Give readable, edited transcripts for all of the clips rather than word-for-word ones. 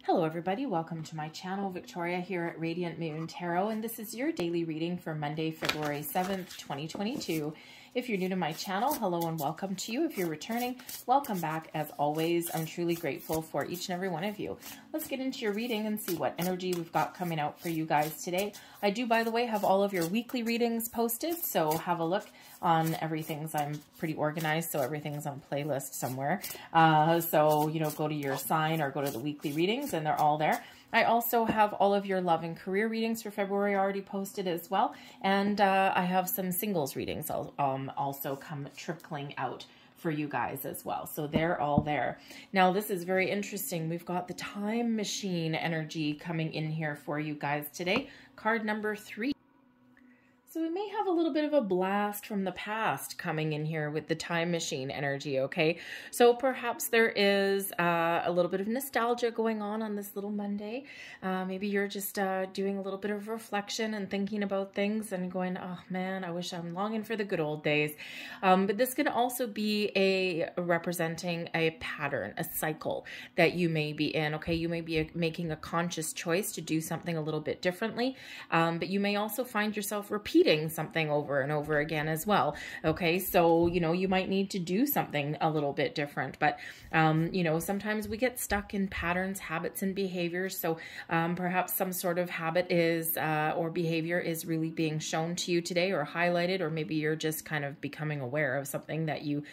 Hello everybody, welcome to my channel. Victoria here at Radiant Moon Tarot, and this is your daily reading for Monday, February 7th, 2022. If you're new to my channel, hello and welcome to you. If you're returning, welcome back. As always, I'm truly grateful for each and every one of you. Let's get into your reading and see what energy we've got coming out for you guys today. I do, by the way, have all of your weekly readings posted, so have a look on everything's. I'm pretty organized, so everything's on playlist somewhere. So, you know, go to your sign or go to the weekly readings and they're all there. I also have all of your love and career readings for February already posted as well. And I have some singles readings also come trickling out for you guys as well. So they're all there. Now, this is very interesting. We've got the time machine energy coming in here for you guys today. Card number 3. So we may have a little bit of a blast from the past coming in here with the time machine energy, okay? So perhaps there is a little bit of nostalgia going on this little Monday. Maybe you're just doing a little bit of reflection and thinking about things and going, oh man, I wish I'm longing for the good old days. But this can also be representing a pattern, a cycle that you may be in, okay? You may be making a conscious choice to do something a little bit differently, but you may also find yourself repeating something over and over again as well. Okay, so, you know, you might need to do something a little bit different, but, you know, sometimes we get stuck in patterns, habits, and behaviors. So perhaps some sort of habit is, or behavior is really being shown to you today or highlighted, or maybe you're just kind of becoming aware of something that you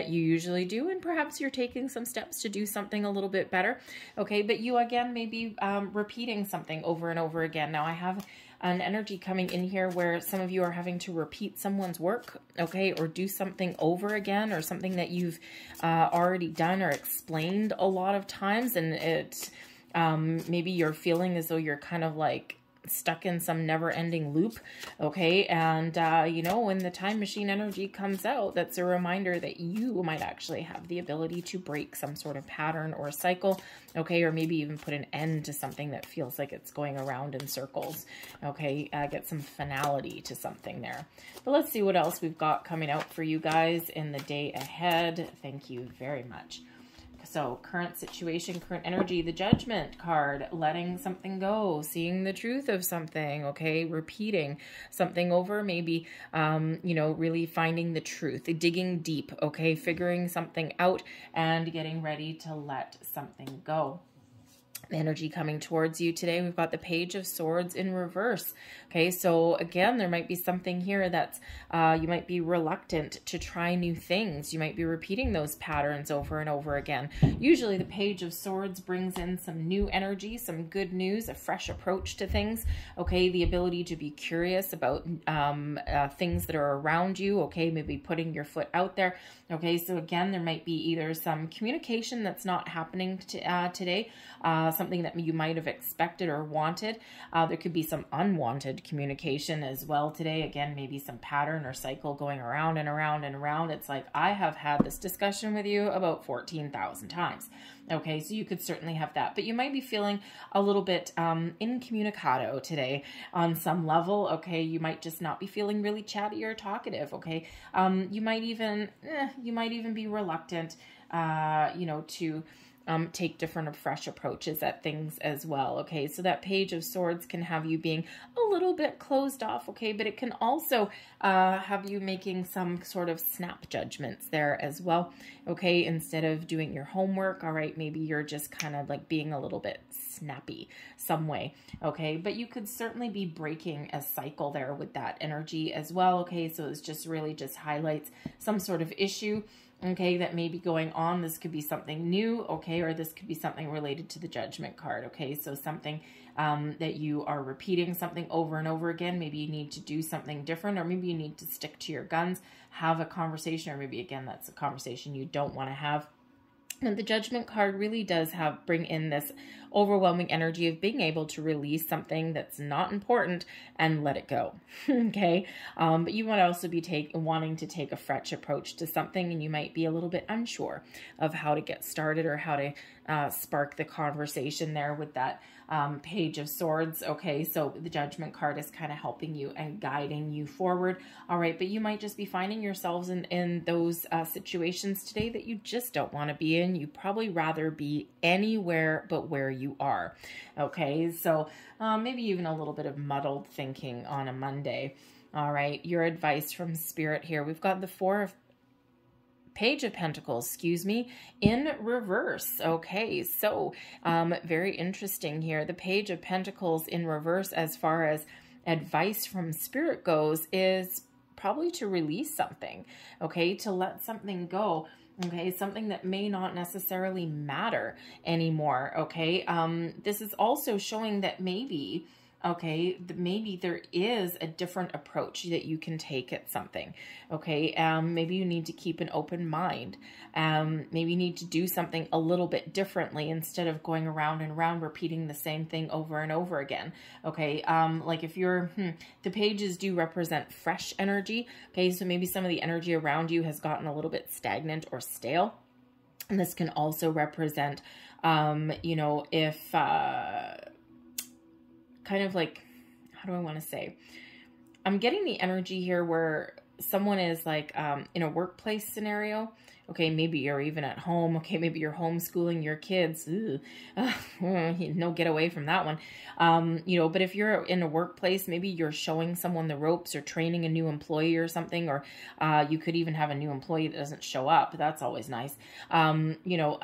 usually do, and perhaps you're taking some steps to do something a little bit better. Okay, but you again may be repeating something over and over again. Now I have an energy coming in here where some of you are having to repeat someone's work, okay, or do something over again, or something that you've already done or explained a lot of times, and it maybe you're feeling as though you're kind of like stuck in some never-ending loop, okay? And you know, when the time machine energy comes out, that's a reminder that you might actually have the ability to break some sort of pattern or cycle, okay? Or maybe even put an end to something that feels like it's going around in circles, okay? Get some finality to something there. But let's see what else we've got coming out for you guys in the day ahead. Thank you very much. So current situation, current energy, the Judgment card, letting something go, seeing the truth of something, okay, repeating something over, maybe, you know, really finding the truth, digging deep, okay, figuring something out and getting ready to let something go. Energy coming towards you today. We've got the Page of Swords in reverse. Okay, so again, there might be something here that's, you might be reluctant to try new things. You might be repeating those patterns over and over again. Usually the Page of Swords brings in some new energy, some good news, a fresh approach to things. Okay, the ability to be curious about things that are around you. Okay, maybe putting your foot out there. Okay, so again, there might be either some communication that's not happening today, something that you might have expected or wanted. There could be some unwanted communication as well today. Again, maybe some pattern or cycle going around and around and around. It's like, I have had this discussion with you about 14,000 times. Okay, so you could certainly have that, but you might be feeling a little bit incommunicado today on some level. Okay, you might just not be feeling really chatty or talkative. Okay, you might even be reluctant, you know, to take different or fresh approaches at things as well. Okay, so that Page of Swords can have you being a little bit closed off, okay, but it can also have you making some sort of snap judgments there as well, okay, instead of doing your homework. All right, maybe you're just kind of like being a little bit snappy some way, okay, but you could certainly be breaking a cycle there with that energy as well. Okay, so it's just really just highlights some sort of issue, okay, that may be going on. This could be something new, okay, or this could be something related to the Judgment card, okay, so something that you are repeating something over and over again. Maybe you need to do something different, or maybe you need to stick to your guns, have a conversation, or maybe, again, that's a conversation you don't want to have. And the Judgment card really does bring in this overwhelming energy of being able to release something that's not important and let it go. Okay. But you might also be wanting to take a fresh approach to something, and you might be a little bit unsure of how to get started or how to spark the conversation there with that Page of Swords. Okay, so the Judgment card is kind of helping you and guiding you forward. All right, but you might just be finding yourselves in those situations today that you just don't want to be in. in. You'd probably rather be anywhere but where you are. Okay, so maybe even a little bit of muddled thinking on a Monday. All right, your advice from Spirit here. We've got the Page of Pentacles, excuse me, in reverse. Okay, so very interesting here. The Page of Pentacles in reverse, as far as advice from Spirit goes, is probably to release something, okay, to let something go, okay, something that may not necessarily matter anymore, okay. This is also showing that maybe, okay, maybe there is a different approach that you can take at something, okay. Maybe you need to keep an open mind. Maybe you need to do something a little bit differently instead of going around and around repeating the same thing over and over again, okay. Like if you're, the pages do represent fresh energy, okay, so maybe some of the energy around you has gotten a little bit stagnant or stale. And this can also represent, you know, if, kind of like, how do I want to say? I'm getting the energy here where someone is like in a workplace scenario. Okay, maybe you're even at home. Okay, maybe you're homeschooling your kids. No get away from that one. You know, but if you're in a workplace, maybe you're showing someone the ropes or training a new employee or something, or you could even have a new employee that doesn't show up. That's always nice. You know,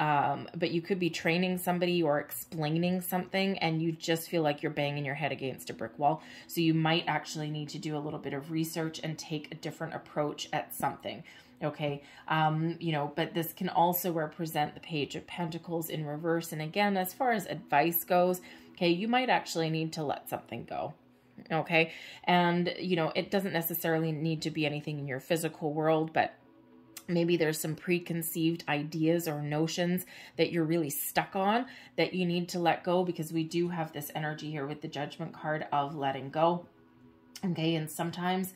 but you could be training somebody or explaining something and you just feel like you're banging your head against a brick wall. So you might actually need to do a little bit of research and take a different approach at something. Okay, you know, but this can also represent the Page of Pentacles in reverse. And again, as far as advice goes, okay, you might actually need to let something go. Okay, and, you know, it doesn't necessarily need to be anything in your physical world, but maybe there's some preconceived ideas or notions that you're really stuck on that you need to let go, because we do have this energy here with the Judgment card of letting go. Okay, and sometimes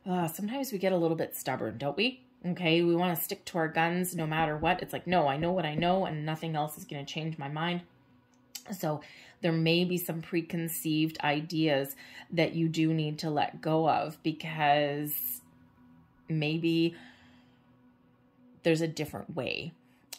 we get a little bit stubborn, don't we? Okay, we want to stick to our guns no matter what. It's like, no, I know what I know and nothing else is going to change my mind. So there may be some preconceived ideas that you do need to let go of, because maybe there's a different way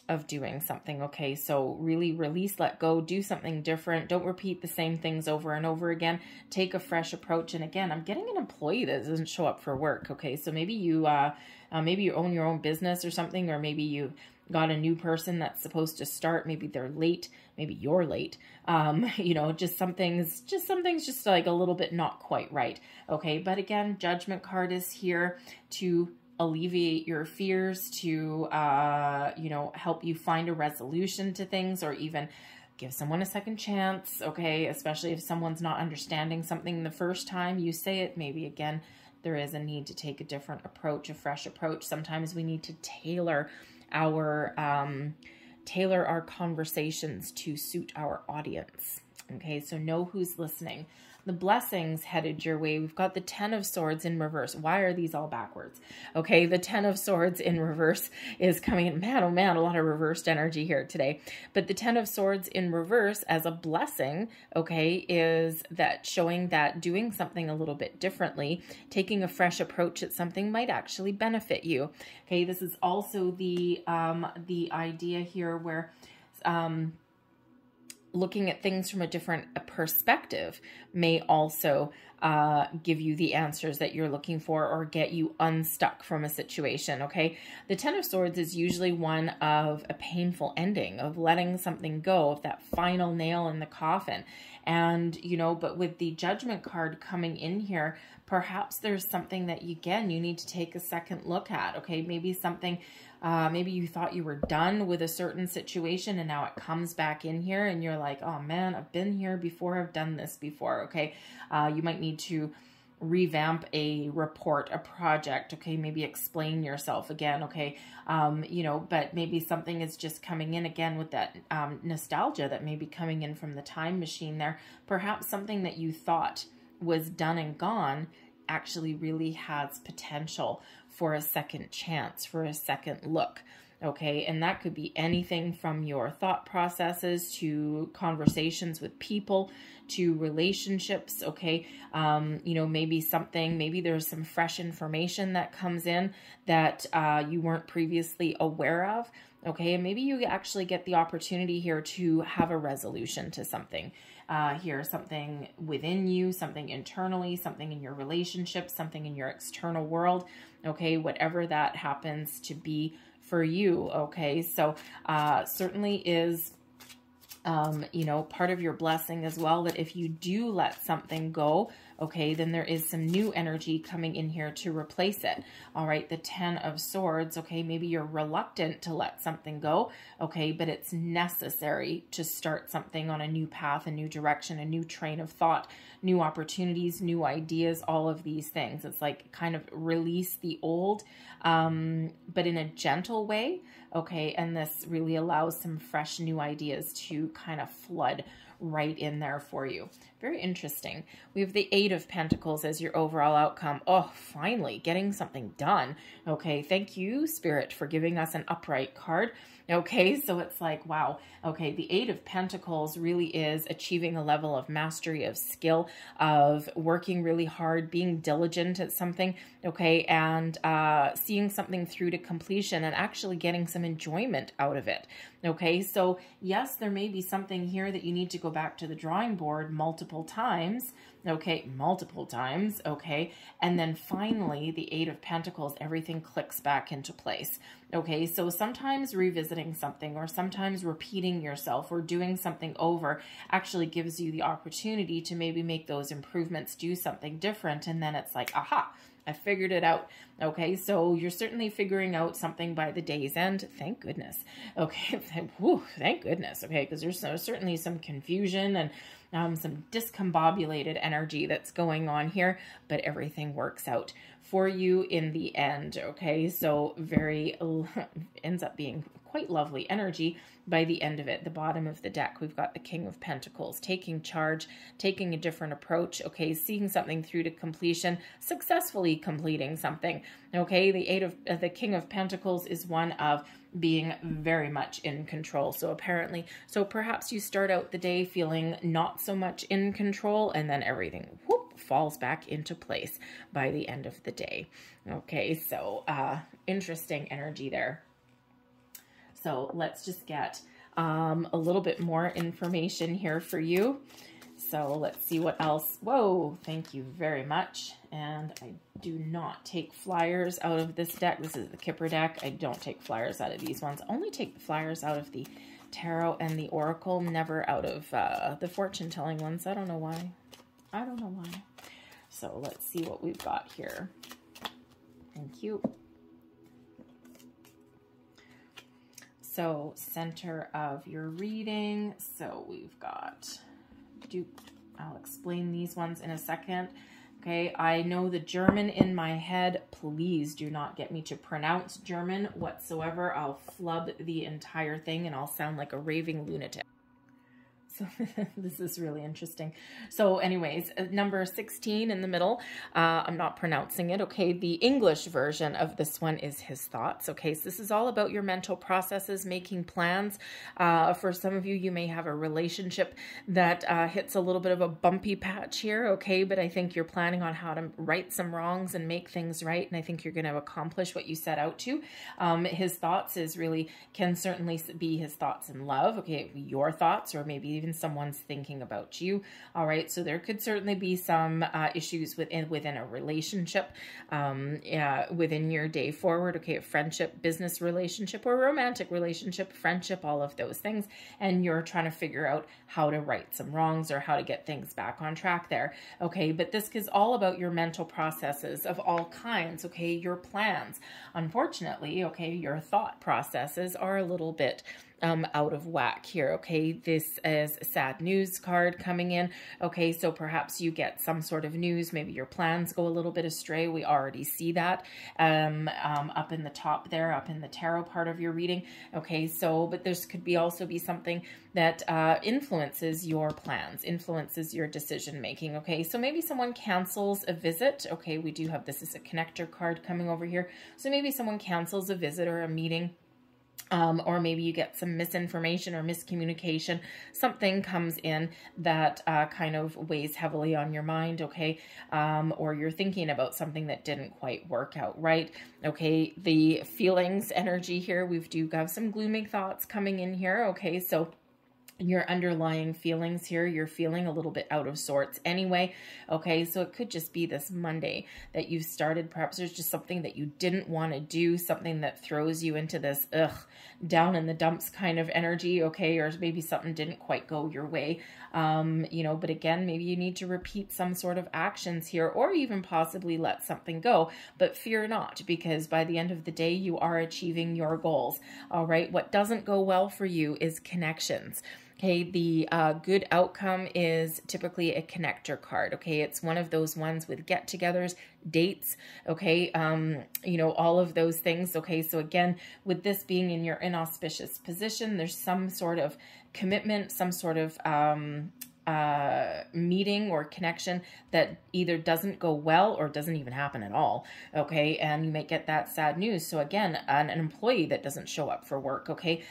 of doing something. Okay, so really release, let go, do something different. Don't repeat the same things over and over again. Take a fresh approach. And again, I'm getting an employee that doesn't show up for work. Okay, so maybe you own your own business or something, or maybe you got a new person that's supposed to start. Maybe they're late. Maybe you're late. You know, just something's just like a little bit not quite right. Okay, but again, Judgment card is here to alleviate your fears, to, you know, help you find a resolution to things, or even give someone a second chance, okay? Especially if someone's not understanding something the first time you say it. Maybe, again, there is a need to take a different approach, a fresh approach. Sometimes we need to tailor our conversations to suit our audience, okay? So know who's listening. The blessings headed your way. We've got the Ten of Swords in reverse. Why are these all backwards? Okay, the Ten of Swords in reverse is coming in. Man, oh man, a lot of reversed energy here today. But the Ten of Swords in reverse as a blessing, okay, is that showing that doing something a little bit differently, taking a fresh approach at something might actually benefit you. Okay, this is also the idea here where looking at things from a different perspective may also give you the answers that you're looking for, or get you unstuck from a situation, okay? The Ten of Swords is usually one of a painful ending, of letting something go, of that final nail in the coffin. And, you know, but with the Judgment card coming in here, perhaps there's something that, again, you need to take a second look at, okay? Maybe something, maybe you thought you were done with a certain situation and now it comes back in here and you're like, oh man, I've been here before, I've done this before, okay? You might need to revamp a report, a project, okay? Maybe explain yourself again, okay? You know, but maybe something is just coming in again with that nostalgia that may be coming in from the time machine there. Perhaps something that you thought was done and gone actually really has potential for a second chance, for a second look. Okay, and that could be anything from your thought processes to conversations with people to relationships, okay? You know, maybe there's some fresh information that comes in that you weren't previously aware of, okay? And maybe you actually get the opportunity here to have a resolution to something. Here, something within you, something internally, something in your relationship, something in your external world, okay? Whatever that happens to be for you, okay? So certainly is, you know, part of your blessing as well, that if you do let something go, okay, then there is some new energy coming in here to replace it. All right, the 10 of Swords, okay, maybe you're reluctant to let something go, okay, but it's necessary to start something on a new path, a new direction, a new train of thought, new opportunities, new ideas, all of these things. It's like kind of release the old, but in a gentle way, okay, and this really allows some fresh new ideas to kind of flood right in there for you. Very interesting. We have the 8 of Pentacles as your overall outcome. Oh, finally getting something done. Okay, thank you, Spirit, for giving us an upright card. Okay, so it's like, wow. Okay, the 8 of Pentacles really is achieving a level of mastery, of skill, of working really hard, being diligent at something, okay, and seeing something through to completion and actually getting some enjoyment out of it. Okay, so yes, there may be something here that you need to go back to the drawing board multiple times, okay, okay, and then finally the 8 of Pentacles, everything clicks back into place. Okay, so sometimes revisiting something or sometimes repeating yourself or doing something over actually gives you the opportunity to maybe make those improvements, do something different, and then it's like, aha, I figured it out. Okay, so you're certainly figuring out something by the day's end. Thank goodness. Okay, whew, thank goodness. Okay, because there's certainly some confusion and some discombobulated energy that's going on here, but everything works out for you in the end. Okay, so very ends up being quite lovely energy by the end of it. The bottom of the deck, we've got the King of Pentacles, taking charge, taking a different approach, okay, seeing something through to completion, successfully completing something, okay. The King of Pentacles is one of being very much in control. So perhaps you start out the day feeling not so much in control, and then everything, whoop, falls back into place by the end of the day. Okay, so interesting energy there. So let's just get a little bit more information here for you. So let's see what else. Whoa, thank you very much. And I do not take flyers out of this deck. This is the Kipper deck. I don't take flyers out of these ones. I only take the flyers out of the Tarot and the Oracle, never out of the fortune-telling ones. I don't know why. I don't know why. So let's see what we've got here. Thank you. So center of your reading. So we've got, I'll explain these ones in a second. Okay, I know the German in my head. Please do not get me to pronounce German whatsoever. I'll flub the entire thing and I'll sound like a raving lunatic. So this is really interesting. So anyways, number 16 in the middle, I'm not pronouncing it, okay? The English version of this one is his thoughts, okay? So this is all about your mental processes, making plans. For some of you, you may have a relationship that hits a little bit of a bumpy patch here, okay? But I think you're planning on how to right some wrongs and make things right, and I think you're going to accomplish what you set out to. His thoughts can certainly be his thoughts in love, okay? Your thoughts, or maybe even someone's thinking about you. All right, so there could certainly be some issues within a relationship, within your day forward, okay, a friendship, business relationship, or romantic relationship, friendship, all of those things, and you're trying to figure out how to right some wrongs or how to get things back on track there, okay? But this is all about your mental processes of all kinds, okay? Your plans. Unfortunately, okay, your thought processes are a little bit out of whack here, okay? This is a sad news card coming in, okay? So perhaps you get some sort of news, maybe your plans go a little bit astray. We already see that up in the top there, up in the tarot part of your reading, okay? So, but this could also be something that influences your plans, influences your decision making, okay? So maybe someone cancels a visit, okay? We do have, this is a connector card coming over here. So maybe someone cancels a visit or a meeting or maybe you get some misinformation or miscommunication. Something comes in that kind of weighs heavily on your mind, okay? Or you're thinking about something that didn't quite work out right, okay? The feelings energy here, we do have some gloomy thoughts coming in here, okay? So your underlying feelings here, you're feeling a little bit out of sorts anyway, okay? So it could just be this Monday that you've started. Perhaps there's just something that you didn't want to do, something that throws you into this, down in the dumps kind of energy, okay? Or maybe something didn't quite go your way, you know, but again, maybe you need to repeat some sort of actions here, or even possibly let something go, but fear not, because by the end of the day, you are achieving your goals, all right? What doesn't go well for you is connections. Okay, the good outcome is typically a connector card, okay? It's one of those ones with get-togethers, dates, okay? You know, all of those things, okay? So again, with this being in your inauspicious position, there's some sort of commitment, some sort of meeting or connection that either doesn't go well or doesn't even happen at all, okay? And you may get that sad news. So again, an employee that doesn't show up for work, okay?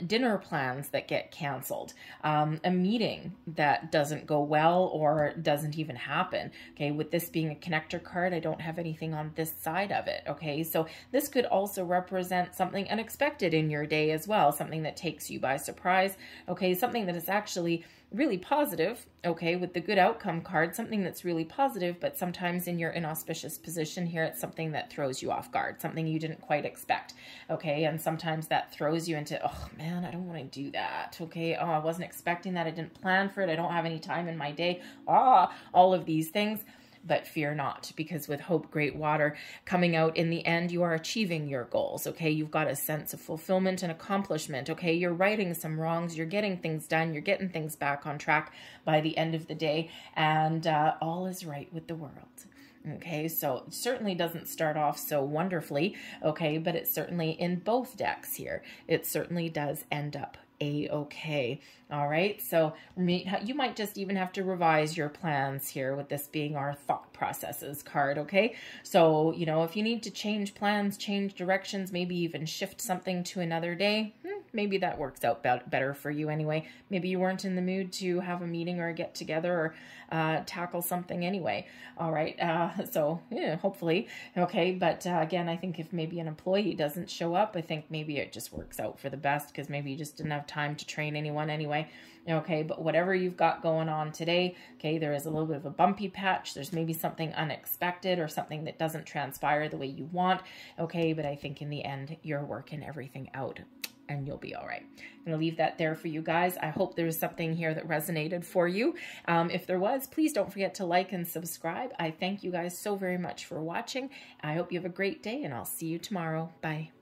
Dinner plans that get canceled, a meeting that doesn't go well or doesn't even happen, okay? With this being a connector card, I don't have anything on this side of it, okay? So this could also represent something unexpected in your day as well, something that takes you by surprise, okay? Something that is actually really positive, okay, with the good outcome card, something that's really positive, but sometimes in your inauspicious position here, it's something that throws you off guard, something you didn't quite expect, okay, and sometimes that throws you into, oh man, I don't want to do that, okay, oh, I wasn't expecting that, I didn't plan for it, I don't have any time in my day, all of these things. But fear not, because with Hope Great Water coming out in the end, you are achieving your goals, okay? You've got a sense of fulfillment and accomplishment, okay? You're righting some wrongs, you're getting things done, you're getting things back on track by the end of the day, and all is right with the world. Okay, so it certainly doesn't start off so wonderfully, okay, but it certainly, in both decks here, it certainly does end up a-okay. All right, so you might just even have to revise your plans here with this being our thought processes card, okay? So, you know, if you need to change plans, change directions, maybe even shift something to another day, maybe that works out better for you anyway. Maybe you weren't in the mood to have a meeting or a get together or tackle something anyway. All right, so yeah, hopefully, okay, but again, I think if maybe an employee doesn't show up, I think maybe it just works out for the best, because maybe you just didn't have time to train anyone anyway. Okay, but whatever you've got going on today, okay, there is a little bit of a bumpy patch. There's maybe something unexpected or something that doesn't transpire the way you want, okay, but I think in the end, you're working everything out and you'll be all right. I'm going to leave that there for you guys. I hope there was something here that resonated for you. If there was, please don't forget to like and subscribe. I thank you guys so very much for watching. I hope you have a great day, and I'll see you tomorrow. Bye.